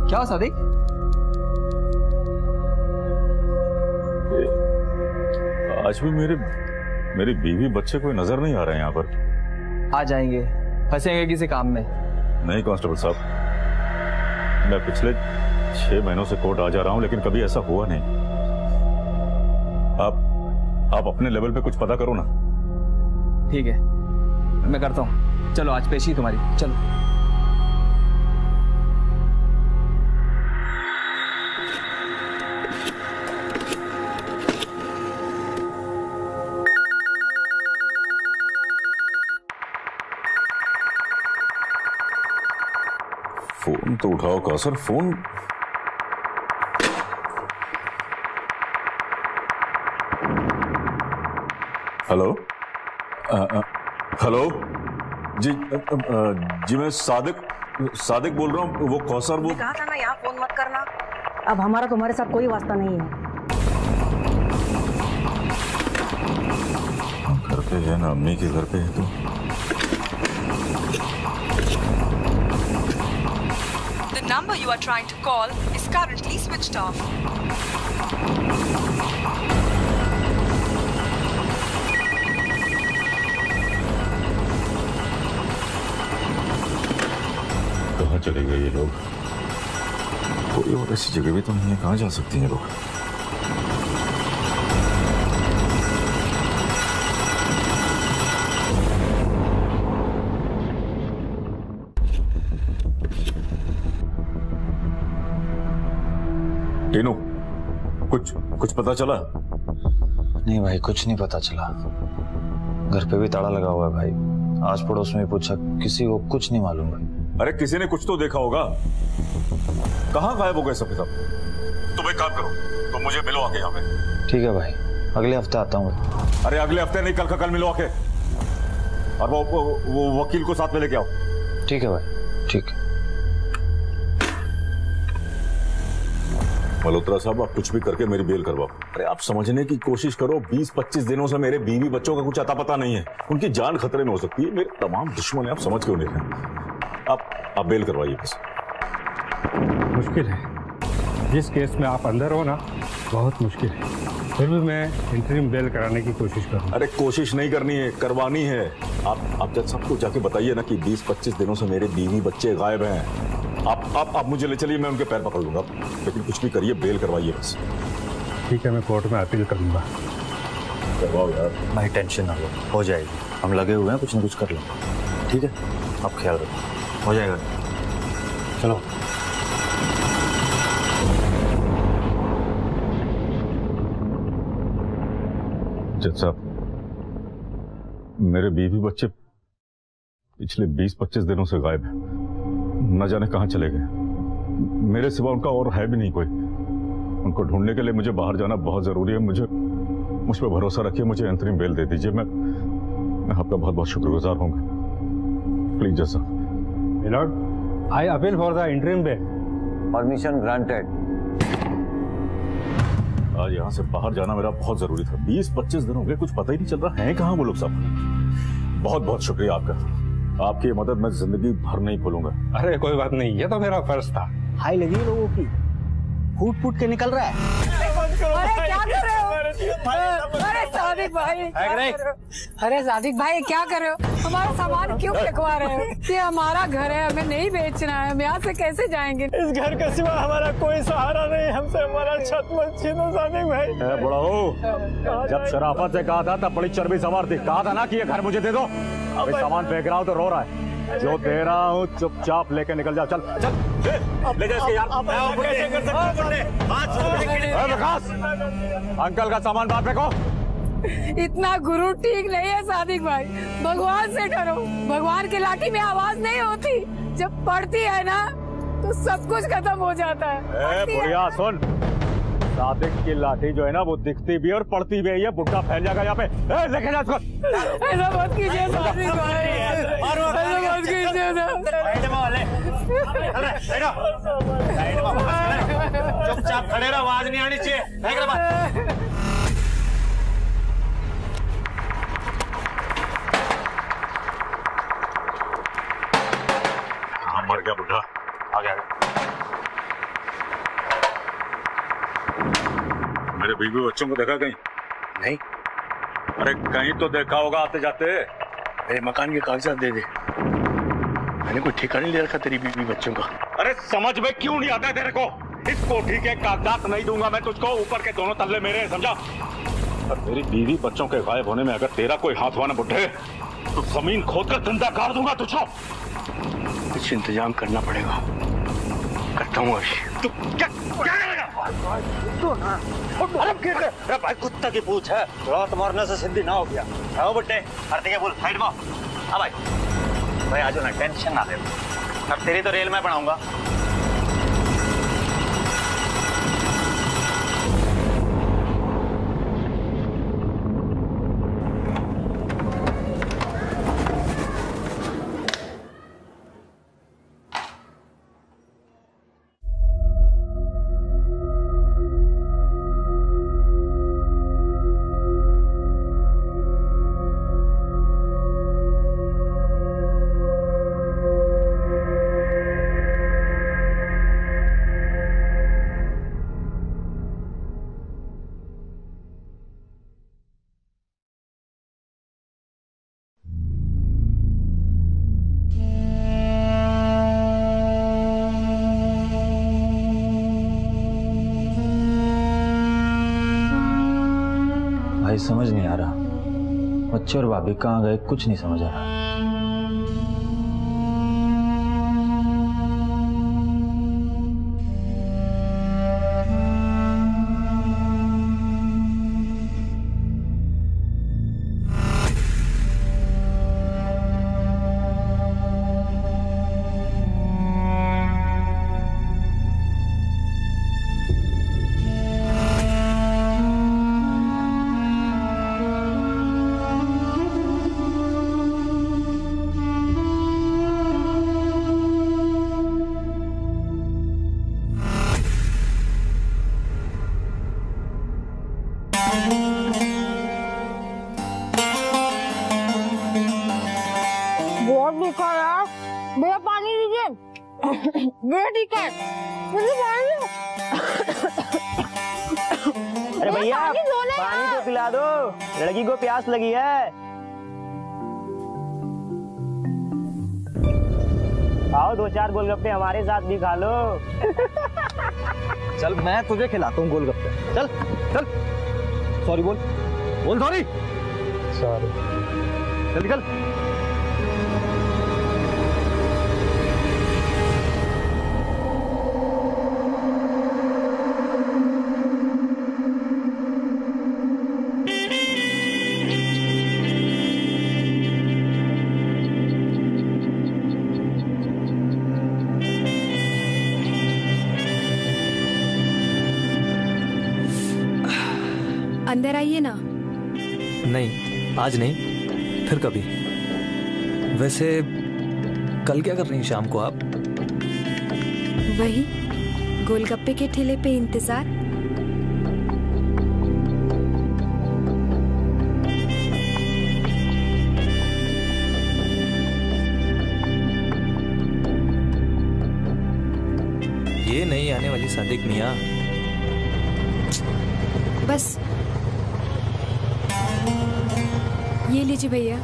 क्या सादिक? आज भी मेरी बीवी बच्चे कोई नजर नहीं आ रहे हैं यहाँ पर। आ जाएंगे, फंसेंगे किसी काम में। नहीं कांस्टेबल साहब, मैं पिछले 6 महीनों से कोर्ट आ जा रहा हूँ लेकिन कभी ऐसा हुआ नहीं। आप अपने लेवल पे कुछ पता करो ना। ठीक है, मैं करता हूँ। चलो आज पेशी तुम्हारी, चलो। फोन तो उठाओ कौसर, फोन। हेलो हेलो जी जी मैं सादिक बोल रहा हूँ। वो कौसर, वो कहा था ना यहाँ फोन मत करना। अब हमारा तुम्हारे साथ कोई वास्ता नहीं है। घर पे है ना, अम्मी के घर पे है तो। The number you are trying to call is currently switched off. कहाँ चले गए ये लोग? कोई और ऐसी जगह भी तो नहीं है, कहाँ जा सकती हैं लोग? टीनू, कुछ पता चला? नहीं भाई, कुछ नहीं पता चला। घर पे भी ताला लगा हुआ है भाई। आस पड़ोस में पूछा, किसी को कुछ नहीं मालूम भाई। अरे किसी ने कुछ तो देखा होगा। कहाँ गायब हो गए सब के सब? तुम एक काम करो, तुम मुझे मिलो आके यहाँ पे। ठीक है भाई, अगले हफ्ते आता हूँ। अरे अगले हफ्ते नहीं, कल का कल मिलो आके। और वो वकील को साथ में लेके आओ। ठीक है भाई, ठीक है। मल्होत्रा साहब, आप कुछ भी करके मेरी बेल करवाओ। अरे आप समझने की कोशिश करो, 20-25 दिनों से मेरे बीवी बच्चों का कुछ अता पता नहीं है। उनकी जान खतरे में हो सकती है। मेरे तमाम दुश्मन है, आप समझ क्यों नहीं रहे? आप बेल करवाइए बस। मुश्किल है, जिस केस में आप अंदर हो ना, बहुत मुश्किल है। फिर भी मैं इंटरिम बेल कराने की कोशिश करूँ। अरे कोशिश नहीं करनी है, करवानी है। आप जज सबको जाके बताइए ना कि 20-25 दिनों से मेरे बीवी बच्चे गायब हैं। आप मुझे ले चलिए, मैं उनके पैर पकड़ लूंगा। लेकिन कुछ भी करिए, बेल करवाइए बस। ठीक है, मैं कोर्ट में अपील करूंगा। करवाओ यार। भाई टेंशन ना लो, हो जाएगी। हम लगे हुए हैं, कुछ ना कुछ कर लेंगे। ठीक है, आप ख्याल रखो, हो जाएगा। चलो। जज साहब, मेरे बीवी बच्चे पिछले 20-25 दिनों से गायब हैं। न जाने कहाँ चले गए। मेरे सिवा उनका और है भी नहीं कोई। उनको ढूंढने के लिए मुझे बाहर जाना बहुत जरूरी है। मुझ पर भरोसा रखिए, मुझे अंतरिम बेल दे दीजिए। मैं आपका बहुत बहुत शुक्रगुजार होंगे। प्लीज जज साहब। Milord, I appeal for the interim bail. Permission granted. आज यहाँ से बाहर जाना मेरा बहुत जरूरी था। 20-25 दिन हो गए, कुछ पता ही नहीं चल रहा है कहाँ वो लोग सब। बहुत बहुत शुक्रिया आपका। आपकी मदद मैं जिंदगी भर नहीं भूलूंगा। अरे कोई बात नहीं, ये तो मेरा फर्ज था। हाई लगी लोगों की, फूट फूट के निकल रहा है। अरे क्या कर रहे हो? अरे सादिक भाई, अरे सादिक भाई क्या कर रहे हो? हमारा सामान क्यों फेंकवा रहे हो? ये हमारा घर है, हमें नहीं बेचना है, हम यहाँ से कैसे जाएंगे? इस घर के सिवा हमारा कोई सहारा नहीं, हमसे हमारा छत मत छीनो सादिक भाई। बड़ा हो, जब शराफत से कहा था तब बड़ी चर्बी सवार थी। कहा था ना कि ये घर मुझे दे दो। अभी सामान फेंक रहा हूँ तो रो रहा है। जो दे रहा हूँ चुपचाप लेके निकल जाओ। चल चल ले जा इसके यार। विकास, अंकल का सामान बाहर फेंको। इतना गुरु ठीक नहीं है सादिक भाई, भगवान से डरो। भगवान की लाठी में आवाज नहीं होती, जब पड़ती है ना तो सब कुछ खत्म हो जाता है। बुढ़िया सुन, सादिक की लाठी जो है ना वो दिखती भी है और पड़ती भी है। ये बुढ़ा फैल जाएगा यहाँ पे। लेके जा इसको। ऐसा मत कीजिए सादिक भाई, ऐसा मत कीजिए। चुपचाप खड़े रहो, आवाज नहीं आनी चाहिए। मर गया बुढ़ा। आ गया। मेरे बीवी बच्चों को देखा कहीं? नहीं। अरे कहीं तो देखा होगा आते जाते। मेरे मकान के कागजात दे दे, मैंने कोई ठेका नहीं ले रखा तेरी बीवी बच्चों का। अरे समझ में क्यों नहीं आता तेरे को? इस कोठी के कागजात नहीं दूंगा मैं तुझको, ऊपर के दोनों तल्ले मेरे हैं, समझा? और मेरी बीवी बच्चों के गायब होने में अगर तेरा कोई हाथ हुआ ना बुढ़े, तो जमीन खोद कर जिंदा कर दूंगा तुझको। कुछ इंतजाम करना पड़ेगा, करता हूँ अभी। तू क्या भाई कुत्ता की पूछ है, रात मारने से सिद्धि ना हो गया। आओ बुड्ढे, हरते बोल साइड में। हाँ भाई, भाई आज ना टेंशन ना ले, अब तेरी तो रेल में बनाऊंगा। समझ नहीं आ रहा, बच्चे और भाभी कहाँ गए, कुछ नहीं समझ आ रहा। भैया पानी दीजिए। भैया ठीक है, मुझे पानी दो। अरे भैया पानी तो पिला दो, लड़की को प्यास लगी है। आओ 2-4 गोलगप्पे हमारे साथ भी खा लो। चल मैं तुझे खिलाता हूँ गोलगप्पे। चल चल। सॉरी बोल सॉरी। सॉरी। चल निकल। अंदर आइए ना। नहीं आज नहीं, फिर कभी। वैसे कल क्या कर रही हैं शाम को आप? वही गोलगप्पे के ठेले पे इंतजार। सादिक मियाँ। बस ये लीजिए भैया।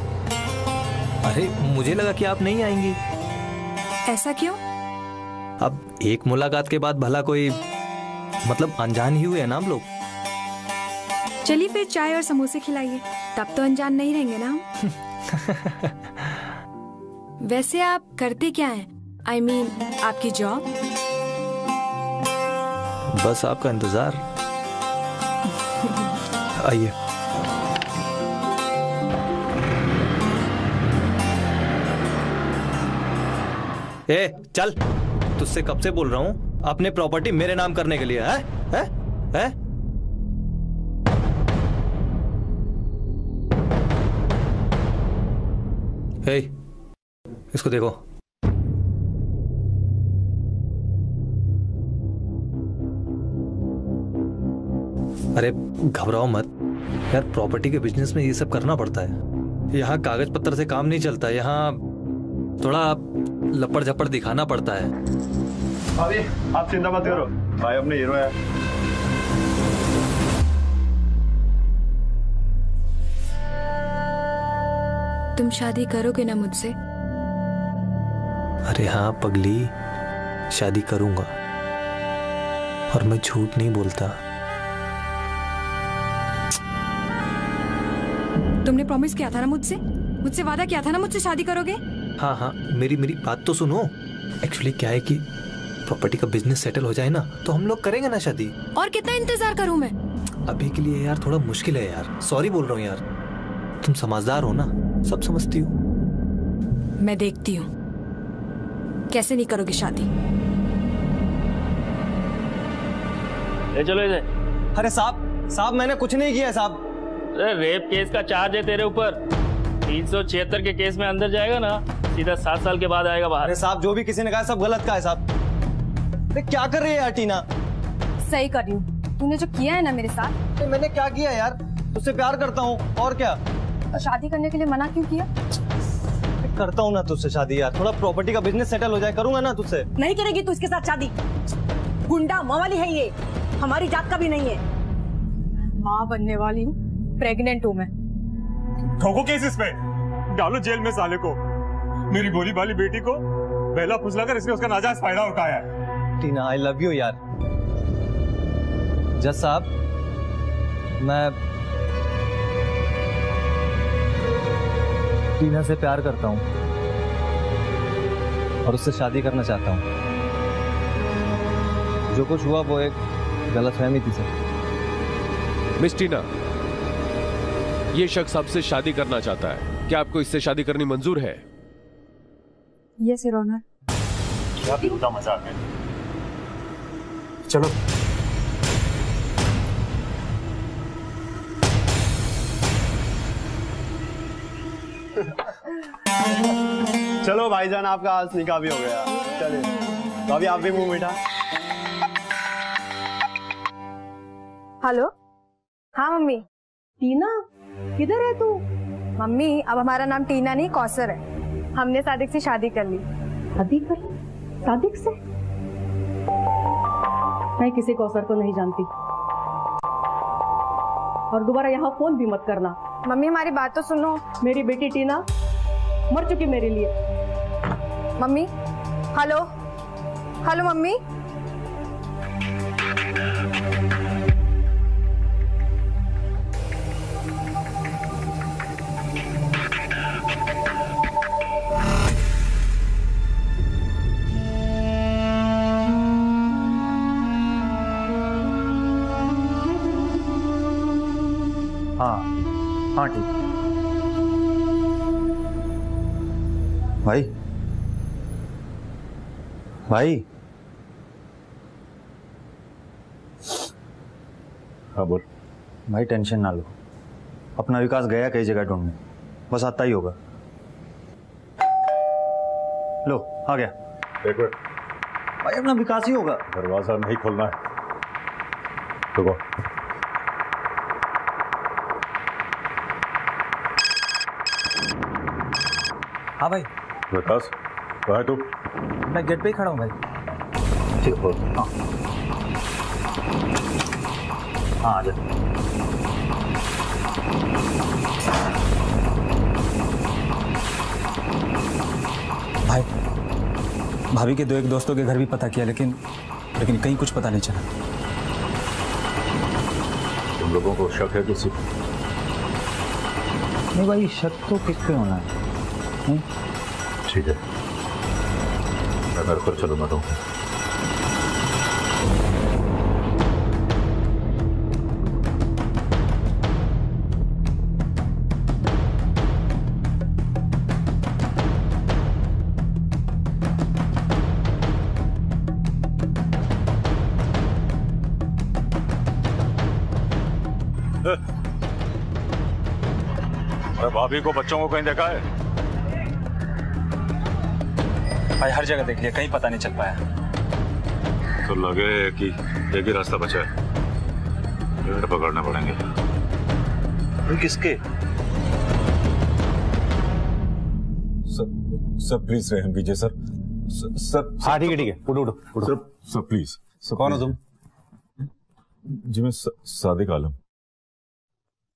अरे मुझे लगा कि आप नहीं आएंगी। ऐसा क्यों? अब एक मुलाकात के बाद भला कोई मतलब अनजान ही हुए हैं ना हम लोग। चलिए फिर चाय और समोसे खिलाइए, तब तो अनजान नहीं रहेंगे ना हम। वैसे आप करते क्या हैं? I mean, आपकी जॉब? बस आपका इंतजार। आइए। ए चल, तुझसे कब से बोल रहा हूँ अपने प्रॉपर्टी मेरे नाम करने के लिए। है? हे, इसको देखो। अरे घबराओ मत यार, प्रॉपर्टी के बिजनेस में ये सब करना पड़ता है। यहाँ कागज पत्तर से काम नहीं चलता, यहाँ थोड़ा लपड़ झपड़ दिखाना पड़ता है। भाभी आप चिंता मत करो, भाई अपने हीरो है। तुम शादी करोगे ना मुझसे? अरे हाँ पगली, शादी करूंगा और मैं झूठ नहीं बोलता। तुमने प्रॉमिस किया था ना मुझसे वादा किया था ना मुझसे शादी करोगे? हाँ मेरी बात तो सुनो। एक्चुअली क्या है कि प्रॉपर्टी का बिजनेस सेटल हो जाए ना तो हम लोग करेंगे ना शादी। और कितना इंतजार करूं मैं? अभी के लिए यार थोड़ा मुश्किल है यार, सॉरी बोल रहा हूँ यार। तुम समझदार हो ना, सब समझती हो। मैं देखती हूँ कैसे नहीं करोगे शादी। ले चलो इसे। अरे साहब मैंने कुछ नहीं किया साहब। अरे रेप केस का चार्ज है तेरे ऊपर। 376 के केस में अंदर जाएगा ना, सीधा 7 साल के बाद आएगा बाहर। अरे साहब जो भी किसी ने कहा सब गलत का है साहब। अरे क्या कर रही है यार टीना? सही कर रही हूँ। तूने जो किया है ना मेरे साथ। तो मैंने क्या किया यार? तुझसे प्यार करता हूँ और क्या। तो शादी करने के लिए मना क्यों किया? करता हूँ ना तुझसे शादी यार, थोड़ा प्रॉपर्टी का बिजनेस सेटल हो जाए, करूंगा ना तुझसे। नहीं करेगी तू इसके साथ शादी। गुंडा मवाली है ये, हमारी जात का भी नहीं है। माँ बनने वाली हूँ, प्रेग्नेंट हूँ मैं। ठोको केस इसमें, डालो जेल में साले को। मेरी भोली भाली बेटी को बहला फुसला कर इसने उसका नाजायज फायदा उठाया है। टीना आई लव यू यार। जज साहब मैं टीना से प्यार करता हूँ और उससे शादी करना चाहता हूँ। जो कुछ हुआ वो एक गलतफहमी थी सर। मिस टीना, ये शख्स आपसे शादी करना चाहता है, क्या आपको इससे शादी करनी मंजूर है? Yes your honour. क्या बेहुदा मजाक है। चलो चलो भाईजान, आपका आज निकाह भी हो गया। चलिए भाभी आप भी मुंह मीठा। हेलो। हाँ मम्मी। टीना किधर है तू? मम्मी अब हमारा नाम टीना नहीं कौसर है। हमने सादिक से शादी कर ली। सादिक से? मैं किसी कौसर को नहीं जानती और दोबारा यहाँ फोन भी मत करना। मम्मी हमारी बात तो सुनो। मेरी बेटी टीना मर चुकी मेरे लिए। Mummy hello hello mummy. हाँ ठीक। भाई हाँ बोल। भाई टेंशन ना लो, अपना विकास गया कई जगह ढूंढने, बस आता ही होगा। लो आ गया। एक मिनट भाई अपना विकास ही होगा। दरवाजा नहीं खोलना है। रुको। हाँ भाई। विकास कहाँ है तू? मैं गेट पे ही खड़ा हूँ भाई। ठीक है। हाँ आ जा। भाई भाभी के 2-1 दोस्तों के घर भी पता किया, लेकिन कहीं कुछ पता नहीं चला। तुम लोगों को शक है किसी? नहीं भाई, शक तो किस पे होना है? ठीक है, मैं घर पर चलूंगा तो। भाभी को बच्चों को कहीं देखा है? भाई हर जगह देख लिया, कहीं पता नहीं चल पाया। तो लगे कि एक ही रास्ता बचा है, पेड़ पकड़ने पड़ेंगे। किसके? सर प्लीज रहम कीजिए सर। हाँ ठीक है, उठो। Sir please. कौन हो तुम? जी मैं सादिक आलम।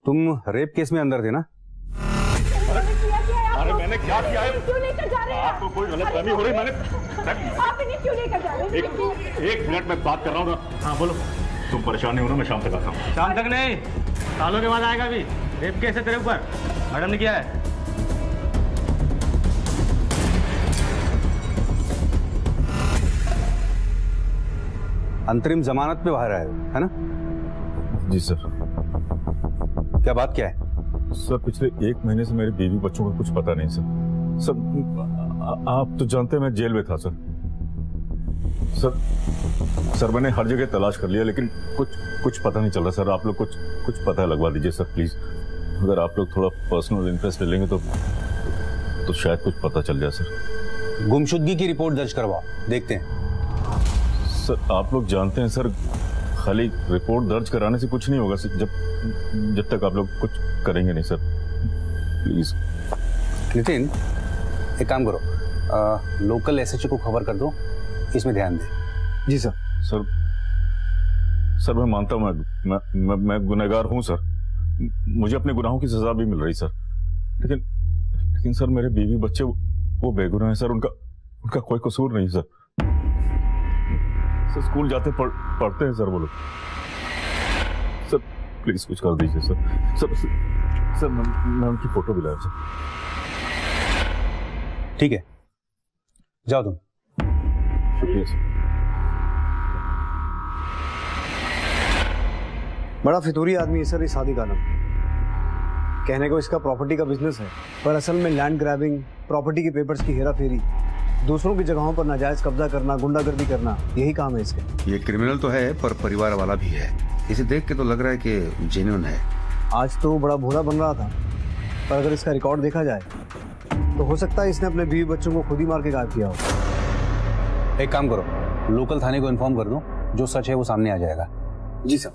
तुम रेप केस में अंदर थे ना? अरे मैंने क्या किया है? क्यों लेकर जा रहे हैं? आपको कोई गलतफहमी हो रही? मैंने आप इन्हें क्यों लेकर जा रहे हैं? एक मिनट में बात कर रहा हूँ ना। हाँ बोलो। तुम परेशान नहीं हो ना? मैं शाम तक आता हूँ। शाम तक नहीं, सालों के बाद आएगा। अभी रेप केस है तेरे ऊपर, मैडम ने किया है। अंतरिम जमानत पे बाहर आए हो, है ना? जी सर। क्या बात क्या है? सर पिछले 1 महीने से मेरे बीवी बच्चों का कुछ पता नहीं सर। आप तो जानते हैं मैं जेल में था सर। सर मैंने हर जगह तलाश कर लिया, लेकिन कुछ पता नहीं चल रहा सर। आप लोग कुछ पता लगवा दीजिए सर प्लीज। अगर आप लोग थोड़ा पर्सनल इंटरेस्ट ले लेंगे तो शायद कुछ पता चल जाए सर। गुमशुदगी की रिपोर्ट दर्ज करवाओ, देखते हैं। सर आप लोग जानते हैं सर, खाली रिपोर्ट दर्ज कराने से कुछ नहीं होगा सर, जब तक आप लोग कुछ करेंगे नहीं सर। प्लीज। नितिन एक काम करो, लोकल एसएचओ को खबर कर दो, इसमें ध्यान दे। जी सर। सर मैं मानता हूँ मैं गुनहगार हूँ सर। मुझे अपने गुनाहों की सजा भी मिल रही सर, लेकिन सर मेरे बीवी बच्चे वो बेगुनाह है सर। उनका कोई कसूर नहीं सर। सर स्कूल जाते पढ़ते हैं सर वो लोग। सर प्लीज कुछ कर दीजिए सर। सर मैं उनकी फोटो भी लाया सर। ठीक है, जाओ तुम। शुक्रिया सर। बड़ा फितूरी आदमी है सर ये सादिक आलम। कहने को इसका प्रॉपर्टी का बिजनेस है, पर असल में लैंड ग्रैबिंग, प्रॉपर्टी के पेपर्स की हेरा फेरी, दूसरों की जगहों पर नाजायज कब्जा करना, गुंडागर्दी करना, यही काम है इसके। ये क्रिमिनल तो है पर परिवार वाला भी है। इसे देख के तो लग रहा है कि जेन्युइन है। आज तो बड़ा भोला बन रहा था, पर अगर इसका रिकॉर्ड देखा जाए तो हो सकता है इसने अपने बीवी बच्चों को खुद ही मार के गायब किया हो। एक काम करो, लोकल थाने को इन्फॉर्म कर दो, जो सच है वो सामने आ जाएगा। जी सर।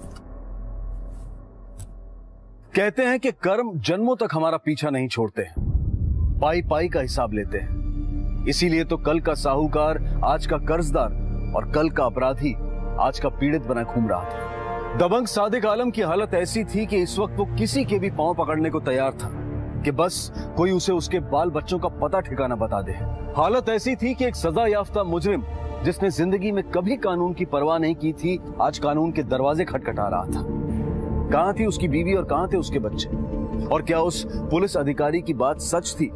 कहते हैं कि कर्म जन्मों तक हमारा पीछा नहीं छोड़ते, पाई पाई का हिसाब लेते हैं। इसीलिए तो कल का साहूकार आज का कर्जदार और कल का अपराधी आज का पीड़ित बना घूम रहा था। दबंग सादिक आलम की हालत ऐसी थी कि इस वक्त वो किसी के भी पांव पकड़ने को तैयार था कि बस कोई उसे उसके बाल बच्चों का पता ठिकाना बता दे। हालत ऐसी थी कि एक सजा याफ्ता मुजरिम जिसने जिंदगी में कभी कानून की परवाह नहीं की थी, आज कानून के दरवाजे खटखटा रहा था। कहां थी उसकी बीवी और कहां थे उसके बच्चे? और क्या उस पुलिस अधिकारी की बात सच थी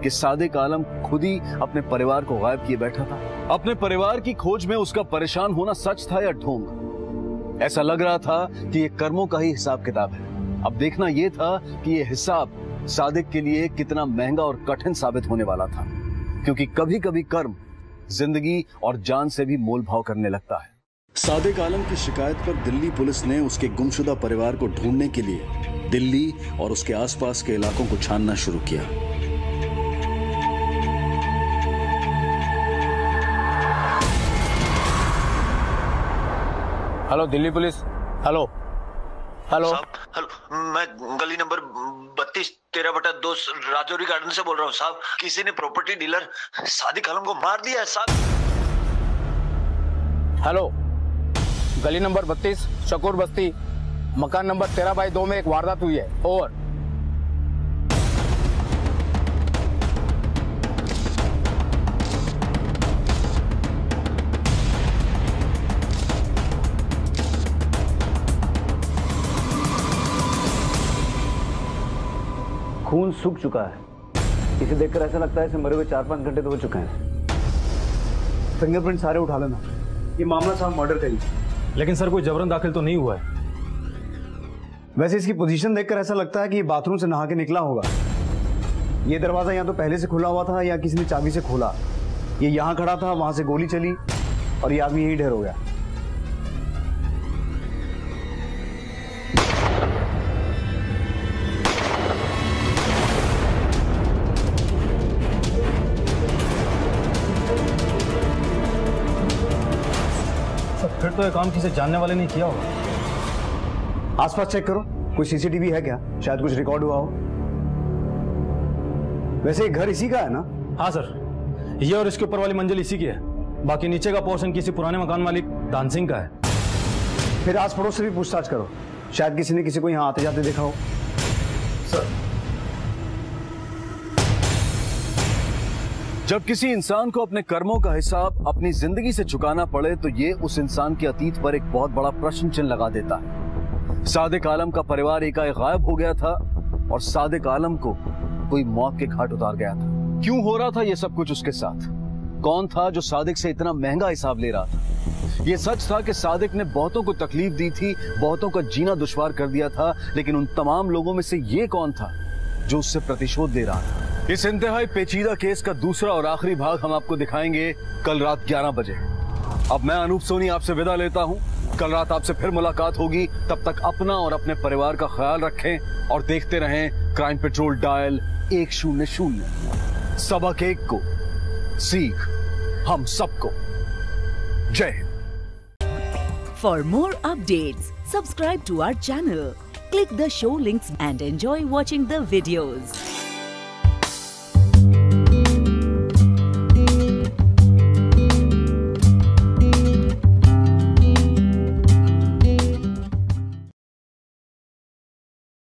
कि सादिक आलम खुद ही अपने परिवार को गायब किए बैठा था? अपने परिवार की खोज में उसका परेशान होना सच था या ढोंग? ऐसा लग रहा था कि ये कर्मों का ही हिसाब किताब है। अब देखना यह था कि ये हिसाब सादिक के लिए कितना महंगा और कठिन साबित होने वाला था, क्योंकि कभी कभी कर्म जिंदगी और जान से भी मोल भाव करने लगता है। सादिक आलम की शिकायत पर दिल्ली पुलिस ने उसके गुमशुदा परिवार को ढूंढने के लिए दिल्ली और उसके आसपास के इलाकों को छानना शुरू किया। Hello Delhi police. Hello hello hello, मैं गली नंबर 32-13/2 राजौरी गार्डन से बोल रहा हूँ साहब। किसी ने प्रॉपर्टी डीलर सादिक आलम को मार दिया है साहब। हेलो गली नंबर 32 शकूर बस्ती मकान नंबर 13/2 में एक वारदात हुई है। ओवर। खून सूख चुका है। इसे देखकर ऐसा लगता है इसे मरे हुए 4-5 घंटे तो हो चुके हैं। फिंगरप्रिंट सारे उठा लेना। ये मामला साहब मर्डर का ही। लेकिन सर कोई जबरन दाखिल तो नहीं हुआ है। वैसे इसकी पोजीशन देखकर ऐसा लगता है कि ये बाथरूम से नहा के निकला होगा। ये दरवाजा या तो पहले से खुला हुआ था या किसी ने चाबी से खोला। ये यहाँ खड़ा था, वहां से गोली चली और ये आदमी यही ढेर हो गया। फिर तो ये काम किसी जानने वाले ने किया होगा। आसपास चेक करो, कोई सीसीटीवी है क्या? शायद कुछ रिकॉर्ड हुआ हो। वैसे ये घर इसी का है ना? हाँ सर, ये और इसके ऊपर वाली मंजिल इसी की है। बाकी नीचे का पोर्शन किसी पुराने मकान मालिक दान सिंह का है। फिर आस पड़ोस से भी पूछताछ करो, शायद किसी ने किसी को यहाँ आते जाते देखा हो। सर, जब किसी इंसान को अपने कर्मों का हिसाब अपनी जिंदगी से चुकाना पड़े तो ये उस इंसान के अतीत पर एक बहुत बड़ा प्रश्न चिन्ह लगा देता है। सादिक आलम का परिवार एकाएक गायब हो गया था और सादिक आलम को कोई मौत के घाट उतार गया था। क्यों हो रहा था ये सब कुछ उसके साथ? कौन था जो सादिक से इतना महंगा हिसाब ले रहा था? ये सच था कि सादिक ने बहुतों को तकलीफ दी थी, बहुतों का जीना दुश्वार कर दिया था, लेकिन उन तमाम लोगों में से ये कौन था जो उससे प्रतिशोध ले रहा था? इस इंतहाई पेचीदा केस का दूसरा और आखिरी भाग हम आपको दिखाएंगे कल रात 11 बजे। अब मैं अनूप सोनी आपसे विदा लेता हूं। कल रात आपसे फिर मुलाकात होगी। तब तक अपना और अपने परिवार का ख्याल रखें और देखते रहें क्राइम पेट्रोल डायल 100। सबक एक को, सीख हम सबको। जय Hind. For more updates, subscribe to our channel, click the show links and enjoy watching the videos.